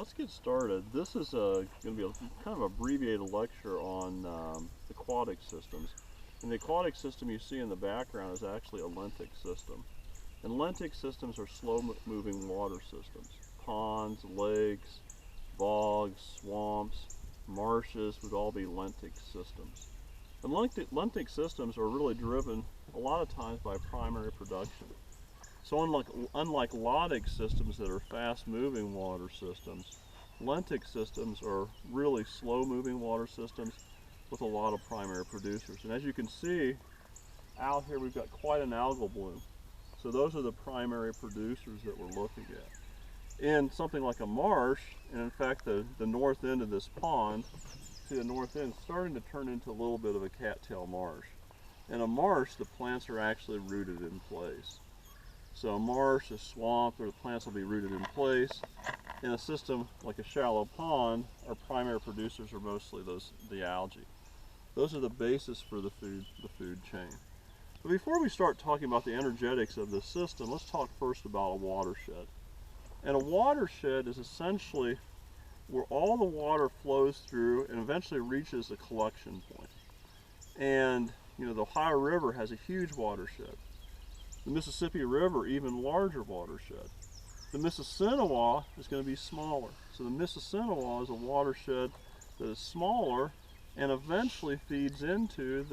let's get started. This is going to be a kind of abbreviated lecture on aquatic systems. And the aquatic system you see in the background is actually a lentic system. And lentic systems are slow-moving water systems. Ponds, lakes, bogs, swamps, marshes would all be lentic systems. And lentic systems are really driven a lot of times by primary production. So unlike lotic systems that are fast-moving water systems, lentic systems are really slow-moving water systems with a lot of primary producers. And as you can see, out here we've got quite an algal bloom. So those are the primary producers that we're looking at. In something like a marsh, and in fact the north end of this pond, see the north end starting to turn into a little bit of a cattail marsh. In a marsh, the plants are actually rooted in place. So a marsh, a swamp, where the plants will be rooted in place. In a system like a shallow pond, our primary producers are mostly the algae. Those are the basis for the food chain. But before we start talking about the energetics of the system, let's talk first about a watershed. And a watershed is essentially where all the water flows through and eventually reaches a collection point. And the Ohio River has a huge watershed. The Mississippi River, even larger watershed. The Mississinewa is going to be smaller. So the Mississinewa is a watershed that is smaller and eventually feeds into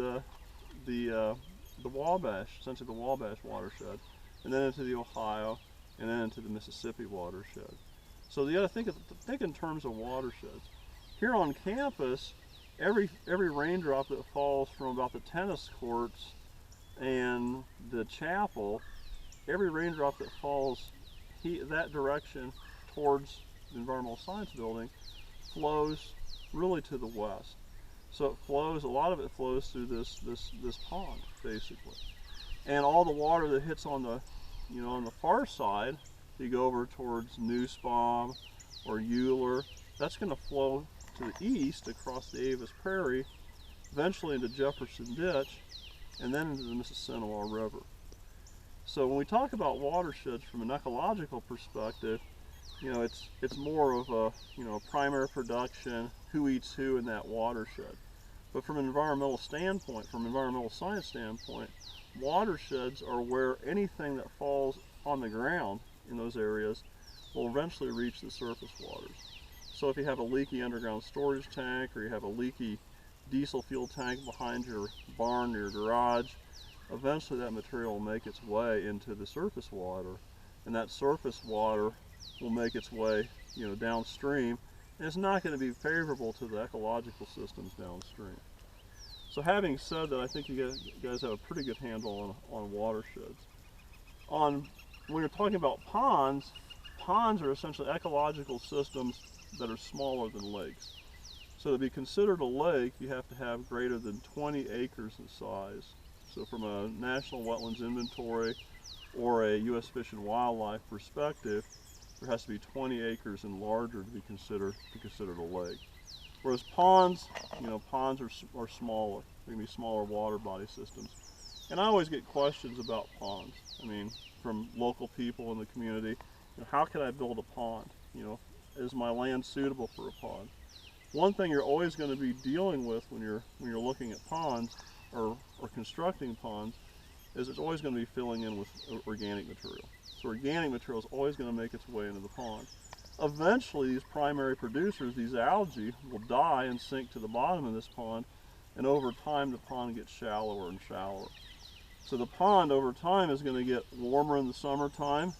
the Wabash, essentially the Wabash watershed, and then into the Ohio, and then into the Mississippi watershed. So you got to think in terms of watersheds. Here on campus, every raindrop that falls from about the tennis courts and the chapel, every raindrop that falls that direction towards the environmental science building flows really to the west. So it flows, a lot of it flows through this pond, basically. And all the water that hits on the, on the far side, you go over towards Nussbaum or Euler, that's going to flow to the east across the Avis Prairie, eventually into Jefferson Ditch, and then into the Mississinewa River. So when we talk about watersheds from an ecological perspective, it's more of a primary production, who eats who in that watershed. But from an environmental standpoint, from an environmental science standpoint, watersheds are where anything that falls on the ground in those areas will eventually reach the surface waters. So if you have a leaky underground storage tank, or you have a leaky diesel fuel tank behind your barn or your garage, eventually that material will make its way into the surface water, and that surface water will make its way downstream, and it's not going to be favorable to the ecological systems downstream. So having said that, I think you guys have a pretty good handle on watersheds. When you're talking about ponds, ponds are essentially ecological systems that are smaller than lakes. So to be considered a lake, you have to have greater than 20 acres in size. So from a National Wetlands Inventory or a U.S. Fish and Wildlife perspective, there has to be 20 acres and larger to be considered a lake. Whereas ponds, ponds are smaller. They can be smaller water body systems. And I always get questions about ponds. I mean, from local people in the community, how can I build a pond? Is my land suitable for a pond? One thing you're always going to be dealing with when you're looking at ponds or constructing ponds is it's always going to be filling in with organic material. So organic material is always going to make its way into the pond. Eventually, these primary producers, these algae, will die and sink to the bottom of this pond, and over time the pond gets shallower and shallower. So the pond over time is going to get warmer in the summertime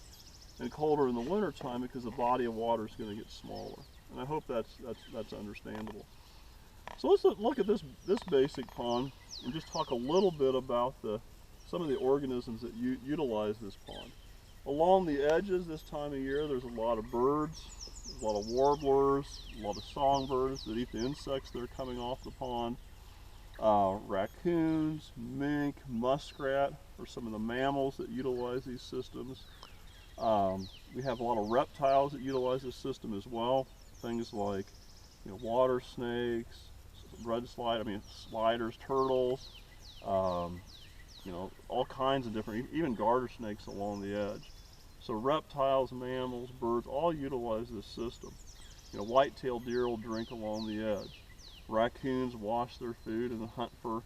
and colder in the wintertime because the body of water is going to get smaller. And I hope that's understandable. So let's look at this basic pond and just talk a little bit about some of the organisms that utilize this pond. Along the edges this time of year, there's a lot of birds, a lot of warblers, a lot of songbirds that eat the insects that are coming off the pond. Raccoons, mink, muskrat are some of the mammals that utilize these systems. We have a lot of reptiles that utilize this system as well. Things like water snakes, sliders, turtles, all kinds of different, even garter snakes along the edge. So reptiles, mammals, birds all utilize this system. White-tailed deer will drink along the edge. Raccoons wash their food and hunt for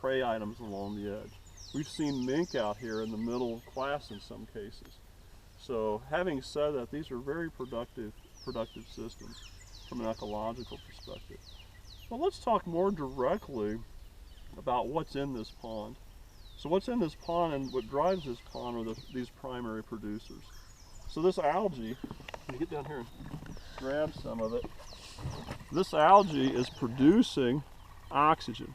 prey items along the edge. We've seen mink out here in the middle class in some cases. So having said that, these are very productive systems from an ecological perspective. But let's talk more directly about what's in this pond. So what's in this pond and what drives this pond are these primary producers. So this algae, let me get down here and grab some of it. This algae is producing oxygen.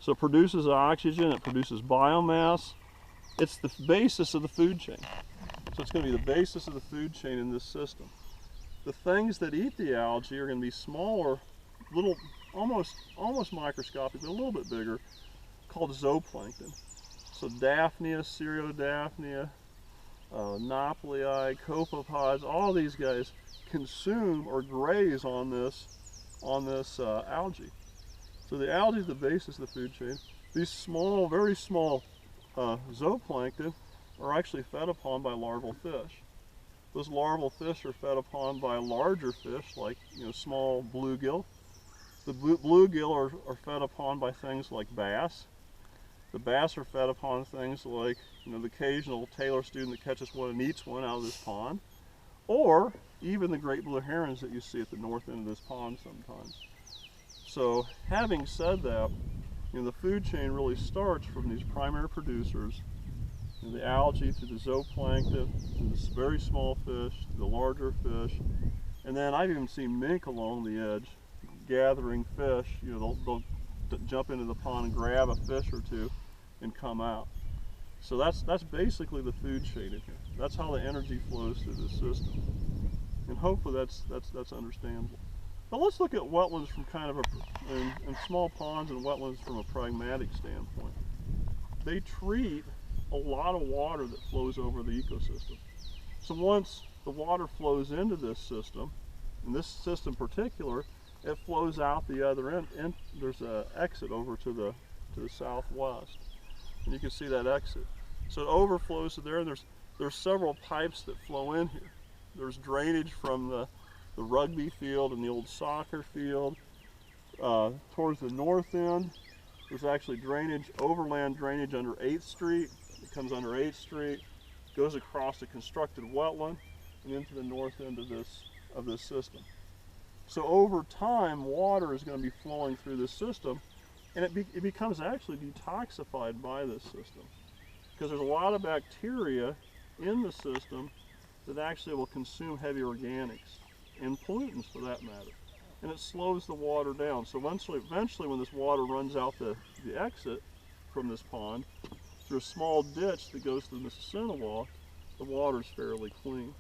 So it produces oxygen, it produces biomass. It's the basis of the food chain. So it's going to be the basis of the food chain in this system. The things that eat the algae are going to be smaller, little, almost microscopic, but a little bit bigger, called zooplankton. So Daphnia, Cereodaphnia, Nauplii, copepods, all these guys consume or graze on this algae. So the algae is the basis of the food chain. These small, very small zooplankton are actually fed upon by larval fish. Those larval fish are fed upon by larger fish like small bluegill. The bluegill are fed upon by things like bass. The bass are fed upon things like the occasional tailor student that catches one and eats one out of this pond, or even the great blue herons that you see at the north end of this pond sometimes. So having said that, the food chain really starts from these primary producers, the algae through the zooplankton, through the very small fish, to the larger fish, and then I've even seen mink along the edge gathering fish. They'll jump into the pond and grab a fish or two and come out. So that's basically the food chain in here. That's how the energy flows through the system, and hopefully that's understandable. But let's look at wetlands from kind of and small ponds and wetlands from a pragmatic standpoint. They treat a lot of water that flows over the ecosystem. So once the water flows into this system, in this system in particular, it flows out the other end, and there's an exit over to the southwest, and you can see that exit. So it overflows to there, and there's several pipes that flow in here. There's drainage from the rugby field and the old soccer field. Towards the north end, there's actually drainage, overland drainage under 8th Street. It comes under 8th Street, goes across a constructed wetland, and into the north end of this system. So over time, water is going to be flowing through this system, and it becomes actually detoxified by this system, because there's a lot of bacteria in the system that actually will consume heavy organics and pollutants for that matter, and it slows the water down. So eventually when this water runs out the exit from this pond through a small ditch that goes to the Mississinawa, the water is fairly clean.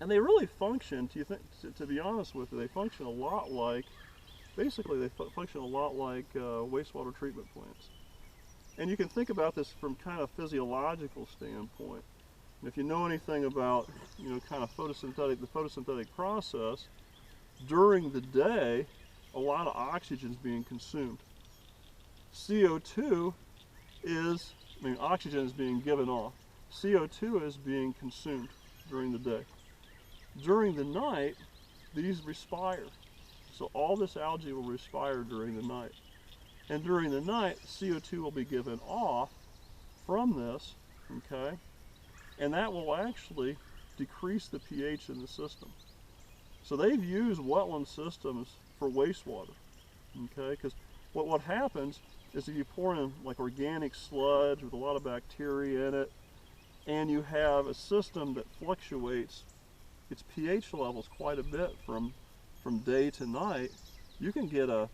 And they really function, to be honest with you, they function a lot like, basically they function a lot like wastewater treatment plants. And you can think about this from kind of physiological standpoint. And if you know anything about, kind of the photosynthetic process, during the day, a lot of oxygen is being consumed. Oxygen is being given off. CO2 is being consumed during the day. During the night, these respire. So all this algae will respire during the night. And during the night, CO2 will be given off from this, okay? And that will actually decrease the pH in the system. So they've used wetland systems for wastewater, okay? Because what happens is if you pour in like organic sludge with a lot of bacteria in it, and you have a system that fluctuates its pH levels quite a bit from day to night, you can get a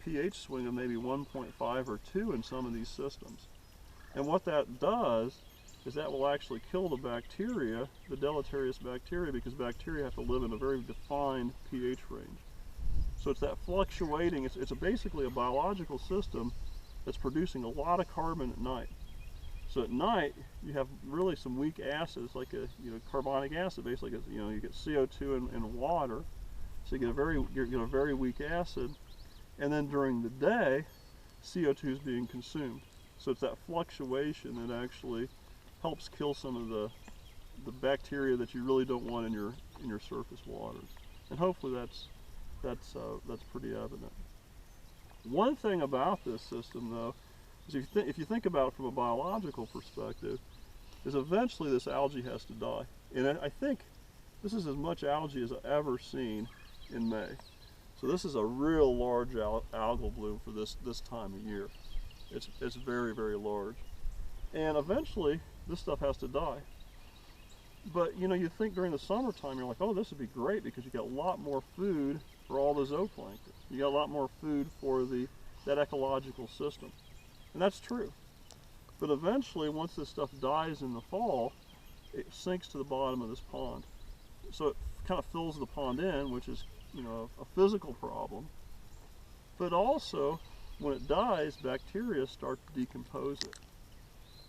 pH swing of maybe 1.5 or 2 in some of these systems. And what that does is that will actually kill the bacteria, the deleterious bacteria, because bacteria have to live in a very defined pH range. So it's that fluctuating, it's basically a biological system that's producing a lot of carbon at night. So at night, you have really some weak acids, like carbonic acid, basically. You get CO2 and water, so you get a very weak acid. And then during the day, CO2 is being consumed. So it's that fluctuation that actually helps kill some of the bacteria that you really don't want in your surface waters. And hopefully that's pretty evident. One thing about this system, though, is if you think about it from a biological perspective, is eventually this algae has to die. And I think this is as much algae as I've ever seen in May. So this is a real large algal bloom for this time of year. It's very, very large. And eventually this stuff has to die. But you know, you think during the summertime, you're like, oh, this would be great because you get a lot more food for all the zooplankton. You got a lot more food for that ecological system. And that's true. But eventually, once this stuff dies in the fall, it sinks to the bottom of this pond. So it kind of fills the pond in, which is, you know, a physical problem. But also, when it dies, bacteria start to decompose it.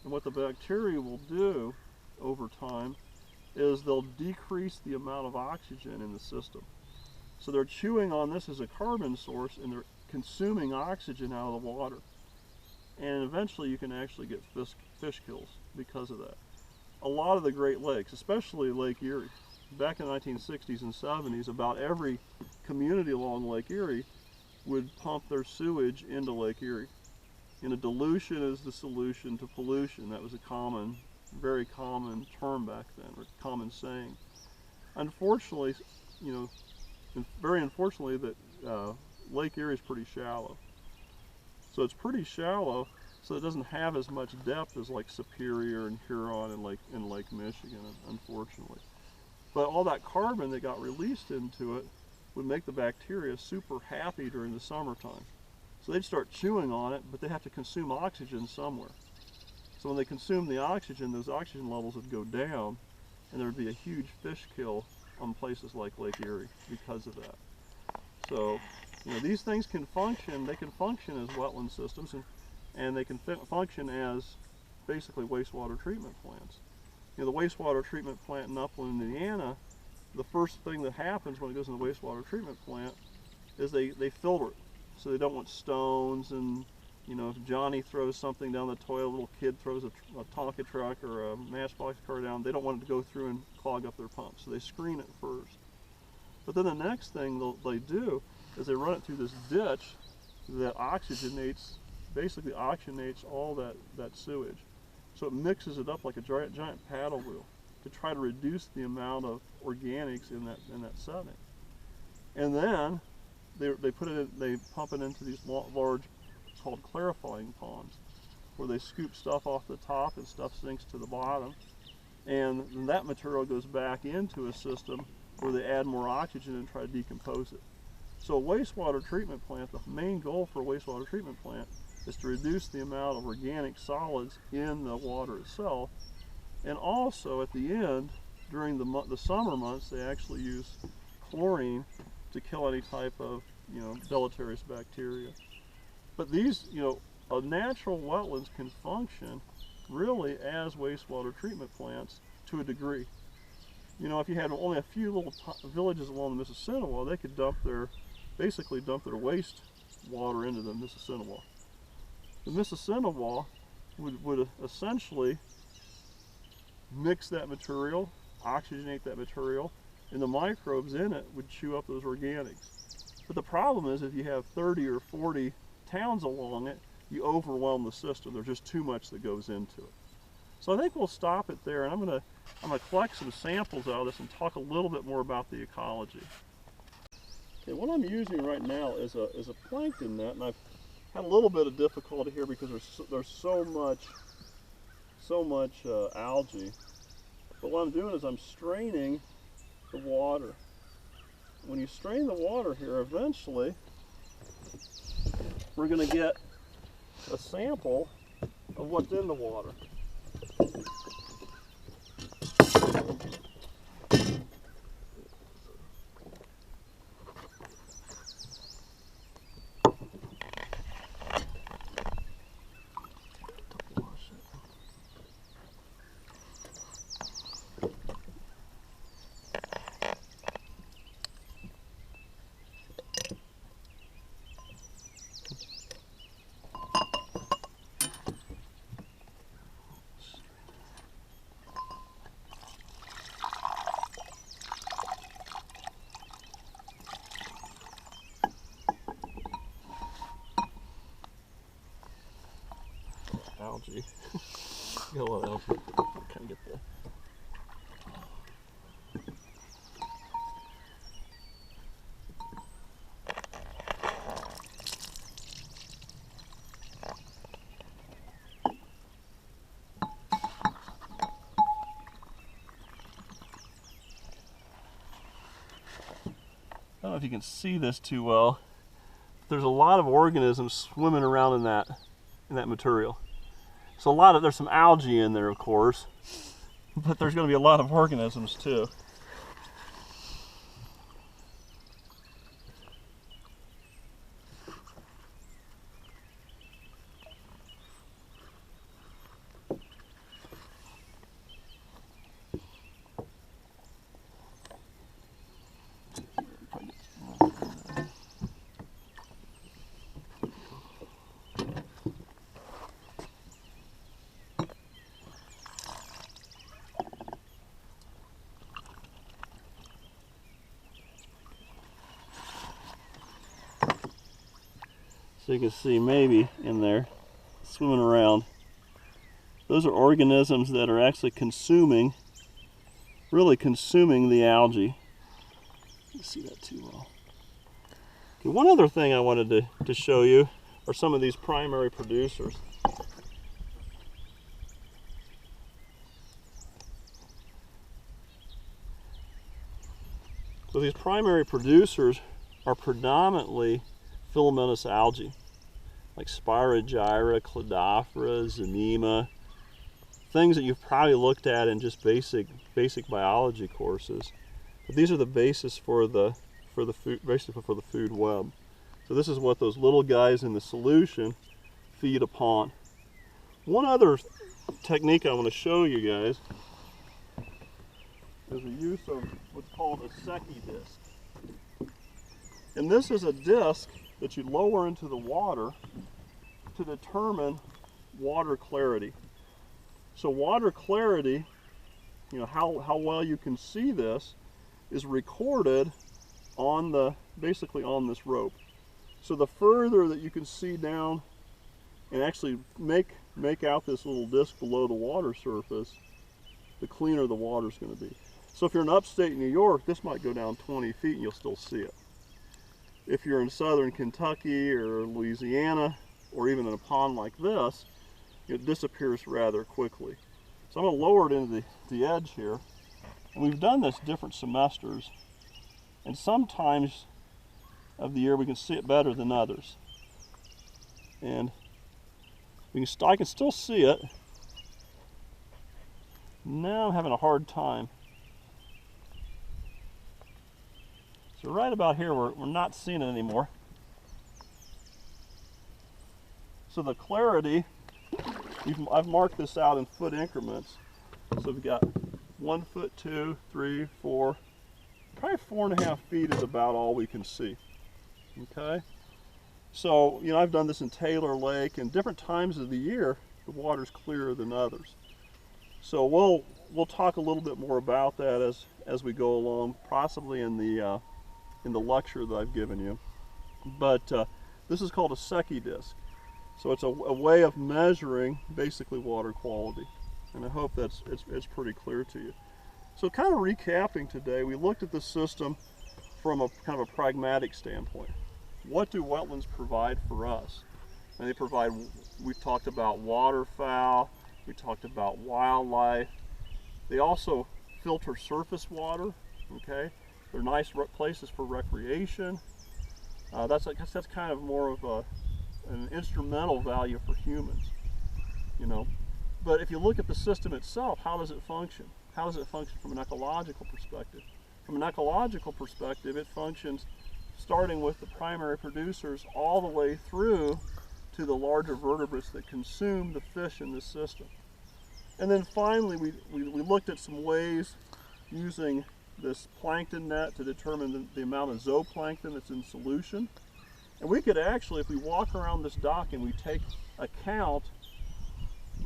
And what the bacteria will do over time is they'll decrease the amount of oxygen in the system. So they're chewing on this as a carbon source and they're consuming oxygen out of the water. And eventually you can actually get fish kills because of that. A lot of the Great Lakes, especially Lake Erie, back in the 1960s and 70s, about every community along Lake Erie would pump their sewage into Lake Erie. You know, dilution is the solution to pollution. That was a common, very common term back then, or common saying. Unfortunately, you know, very unfortunately, that Lake Erie is pretty shallow. So it's pretty shallow, so it doesn't have as much depth as like Superior and Huron and Lake Michigan, unfortunately. But all that carbon that got released into it would make the bacteria super happy during the summertime. So they'd start chewing on it, but they have to consume oxygen somewhere. So when they consume the oxygen, those oxygen levels would go down, and there would be a huge fish kill on places like Lake Erie because of that. So, you know, these things can function, they can function as wetland systems, and they can function as basically wastewater treatment plants. You know, the wastewater treatment plant in Upland, Indiana, the first thing that happens when it goes in the wastewater treatment plant is they filter it. So they don't want stones, and you know, if Johnny throws something down the toilet, a little kid throws a Tonka truck or a Matchbox car down, they don't want it to go through and clog up their pump. So they screen it first. But then the next thing they do is they run it through this ditch that basically oxygenates all that sewage. So it mixes it up like a giant paddle wheel to try to reduce the amount of organics in that setting. And then they pump it into these large, called clarifying ponds, where they scoop stuff off the top and stuff sinks to the bottom. And that material goes back into a system where they add more oxygen and try to decompose it. So a wastewater treatment plant, the main goal for a wastewater treatment plant is to reduce the amount of organic solids in the water itself. And also at the end, during the summer months, they actually use chlorine to kill any type of, you know, deleterious bacteria. But these, you know, natural wetlands can function really as wastewater treatment plants to a degree. You know, if you had only a few little villages along the Mississinawa, they could basically dump their waste water into the Mississinawa. The Mississinawa would essentially mix that material, oxygenate that material, and the microbes in it would chew up those organics. But the problem is if you have 30 or 40 towns along it, you overwhelm the system. There's just too much that goes into it. So I think we'll stop it there, and I'm gonna collect some samples out of this and talk a little bit more about the ecology. Okay, what I'm using right now is a plankton net, and I've had a little bit of difficulty here because there's so much algae. But what I'm doing is I'm straining the water. When you strain the water here, eventually we're going to get a sample of what's in the water. algae. Got a lot of algae. Kind of get the. I don't know if you can see this too well. There's a lot of organisms swimming around in that material. So there's some algae in there, of course, but there's going to be a lot of organisms too. So you can see maybe in there, swimming around. Those are organisms that are actually really consuming the algae. You can see that too well. Okay, one other thing I wanted to show you are some of these primary producers. So these primary producers are predominantly filamentous algae, like Spirogyra, Cladophora, Zanema, things that you've probably looked at in just basic biology courses. But these are the basis for the food, basically for the food web. So this is what those little guys in the solution feed upon. One other technique I want to show you guys is the use of what's called a Secchi disc. And this is a disc that you lower into the water to determine water clarity. So water clarity, you know, how well you can see this, is recorded on basically on this rope. So the further that you can see down and actually make out this little disc below the water surface, the cleaner the water is going to be. So if you're in upstate New York, this might go down 20 feet and you'll still see it. If you're in southern Kentucky or Louisiana, or even in a pond like this, it disappears rather quickly. So I'm going to lower it into the edge here. And we've done this different semesters. And sometimes of the year we can see it better than others. And I can still see it. Now I'm having a hard time. So right about here, we're not seeing it anymore. So the clarity, I've marked this out in foot increments. So we've got 1 foot, 2, 3, 4, probably 4.5 feet is about all we can see. Okay? So, you know, I've done this in Taylor Lake, and different times of the year, the water's clearer than others. So we'll talk a little bit more about that as we go along, possibly in the lecture that I've given you. But this is called a Secchi disc. So it's a way of measuring basically water quality. And I hope it's pretty clear to you. So kind of recapping today, we looked at the system from a kind of a pragmatic standpoint. What do wetlands provide for us? And we've talked about waterfowl, we talked about wildlife. They also filter surface water, okay? They're nice places for recreation. That's kind of more of an instrumental value for humans, you know. But if you look at the system itself, how does it function? How does it function from an ecological perspective? From an ecological perspective, it functions starting with the primary producers all the way through to the larger vertebrates that consume the fish in this system. And then finally, we looked at some ways using this plankton net to determine the amount of zooplankton that's in solution. And we could actually, if we walk around this dock and we take account,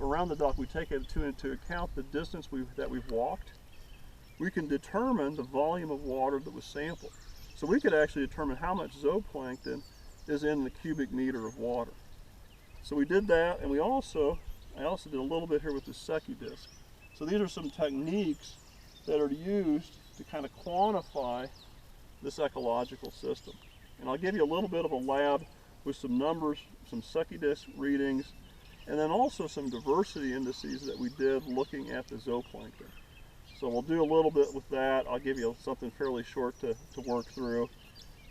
around the dock, we take into account the distance that we've walked, we can determine the volume of water that was sampled. So we could actually determine how much zooplankton is in the cubic meter of water. So we did that, and we also I also did a little bit here with the Secchi disc. So these are some techniques that are used to kind of quantify this ecological system. And I'll give you a little bit of a lab with some numbers, some Secchi disc readings, and then also some diversity indices that we did looking at the zooplankton. So we'll do a little bit with that. I'll give you something fairly short to work through,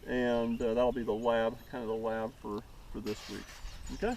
and that'll be the lab, kind of the lab for this week. Okay?